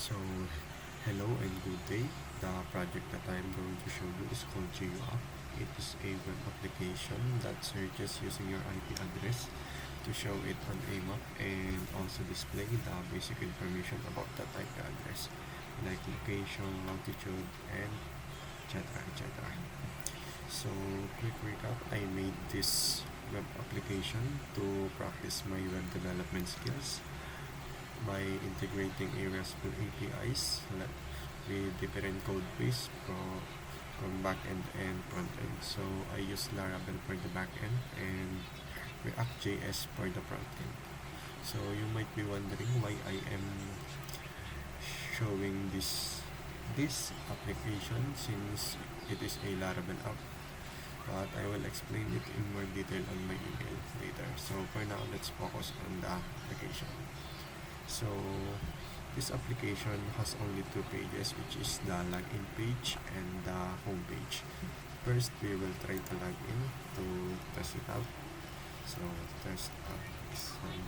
So, hello and good day. The project that I'm going to show you is called GeoApp. It is a web application that searches using your IP address to show it on a map and also display the basic information about that IP address, like location, altitude, and etc. etc. So, quick recap, I made this web application to practice my web development skills by integrating a RESTful APIs with different code base from backend and frontend. So I use Laravel for the backend and React.js for the frontend. So you might be wondering why I am showing this application since it is a Laravel app, but I will explain it in more detail on my email later. So for now, let's focus on the application. So this application has only two pages, which is the login page and the home page. First, we will try to log in to test it out. So test out some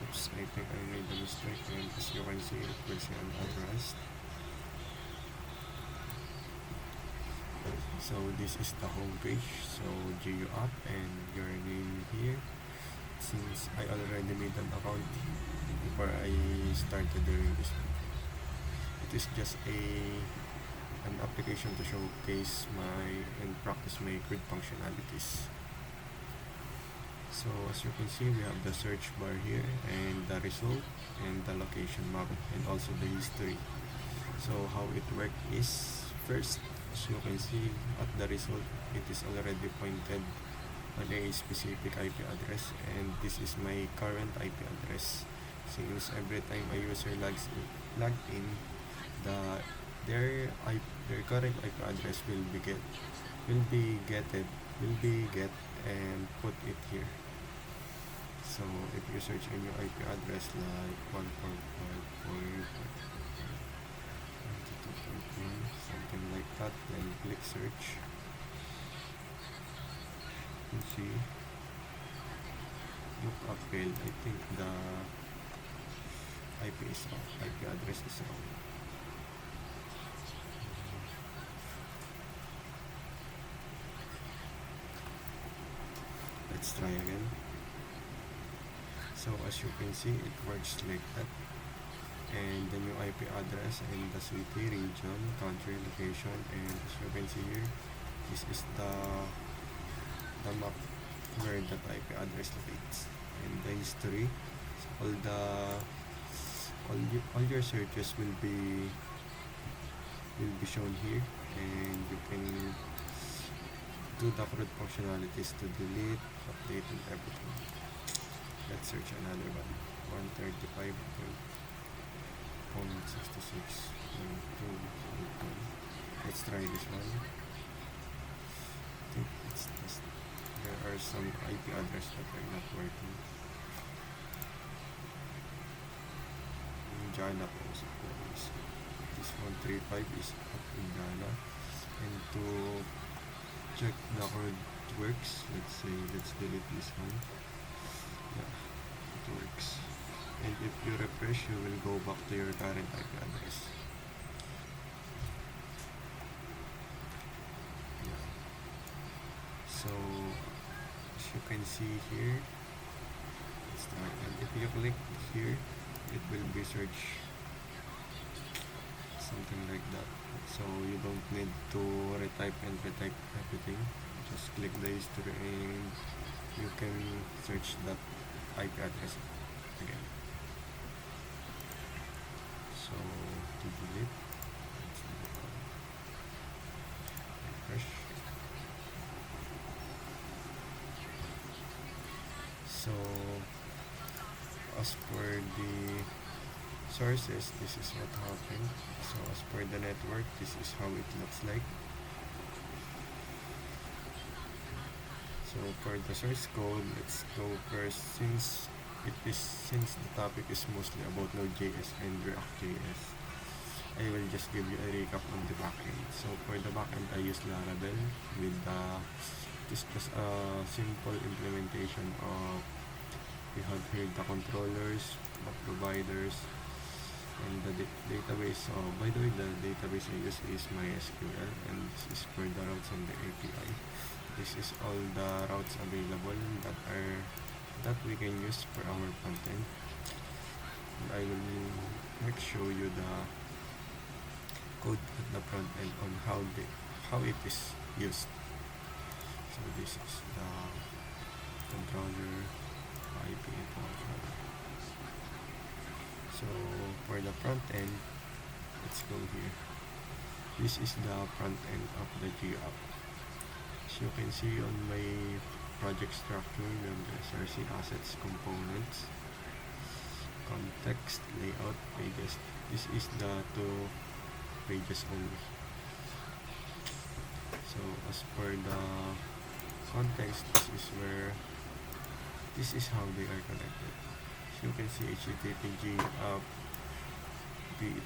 oops, I think I made a mistake, and as you can see, it will say unauthorized. So this is the home page. So GeoApp and your name here. Since I already made an account before I started doing this, it is just an application to showcase my and practice my grid functionalities. So as you can see, we have the search bar here and the result and the location map and also the history. So how it works is, first, as you can see at the result, it is already pointed on a specific IP address, and this is my current IP address. Since every time a user logs in, their current IP address will be get and put it here. So if you search in your IP address like 144.1.1, something like that, then click search. You see, look up failed. I think the IP is wrong. IP address is wrong. Let's try again. So as you can see, it works like that. And the new IP address and the city, region, country, location, and as you can see here, this is the map where that IP address locates. And the history, all your searches will be shown here, and you can do the correct functionalities to delete, update, and everything. Let's search another one. 135.66.2. Let's try this one. I think it's just, there are some IP address that are not working. Jana also. This 135 is up in Jana. And to check the code works, let's delete this one. Yeah, it works. And if you refresh, you will go back to your current IP address. Yeah. So as you can see here, and if you click here, it will be search something like that. So you don't need to retype everything. Just click the history and you can search that IP address again. So to delete, refresh. So as for the sources, this is what happened. So as for the network, this is how it looks like. So for the source code, let's go first. Since the topic is mostly about Node.js and React.js, I will just give you a recap on the backend. So for the backend, I use Laravel with the is just a simple implementation of, we have here the controllers, the providers, and the database. So by the way, the database I use is MySQL, and this is for the routes on the API. This is all the routes available that we can use for our content. And I will next show you the code at the front end on how it is used. So this is the controller, IP controller. So for the front end, let's go here. This is the front end of the GApp. As you can see on my project structure, we have the SRC assets, components, context, layout, pages. This is the 2 pages only. So as per the context, this is how they are connected. As you can see, HTTP GApp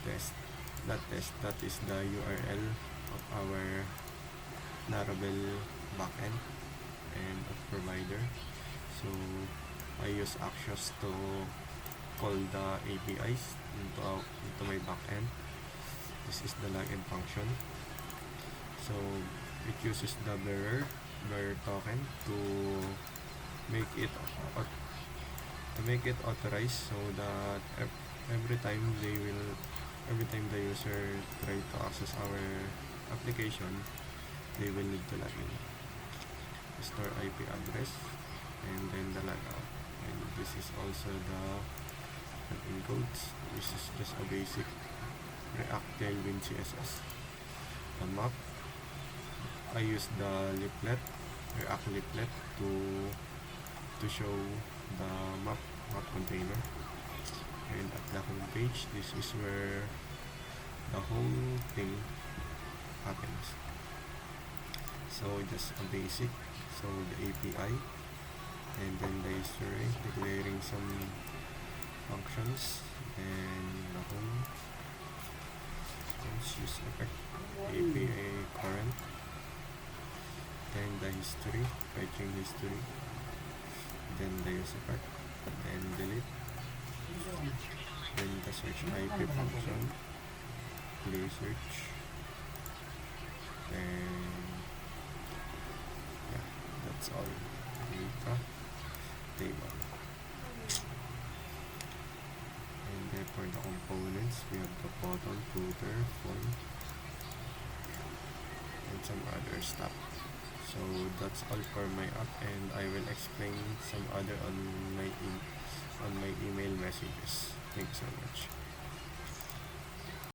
test. That is the URL of our Laravel backend and of provider. So I use Axios to call the APIs into my backend. This is the login function. So it uses the bearer token to make it authorized, so that every time the user try to access our application, they will need to log in, store IP address, and then the logout. And this is also the encodes. This is just a basic React Tailwind CSS. The map, I use the React leaflet to show the map container. And at the home page, this is where the whole thing happens. So just a basic, so the API, and then the history, declaring some functions, and the home, use effect, API current, then the history, fetching history, then the use effect, then delete, then the search IP function, play search, and yeah, that's all. Data table. And then for the components, we have the button, footer, form, and some other stuff. So that's all for my app, and I will explain some other on my email messages. Thanks so much.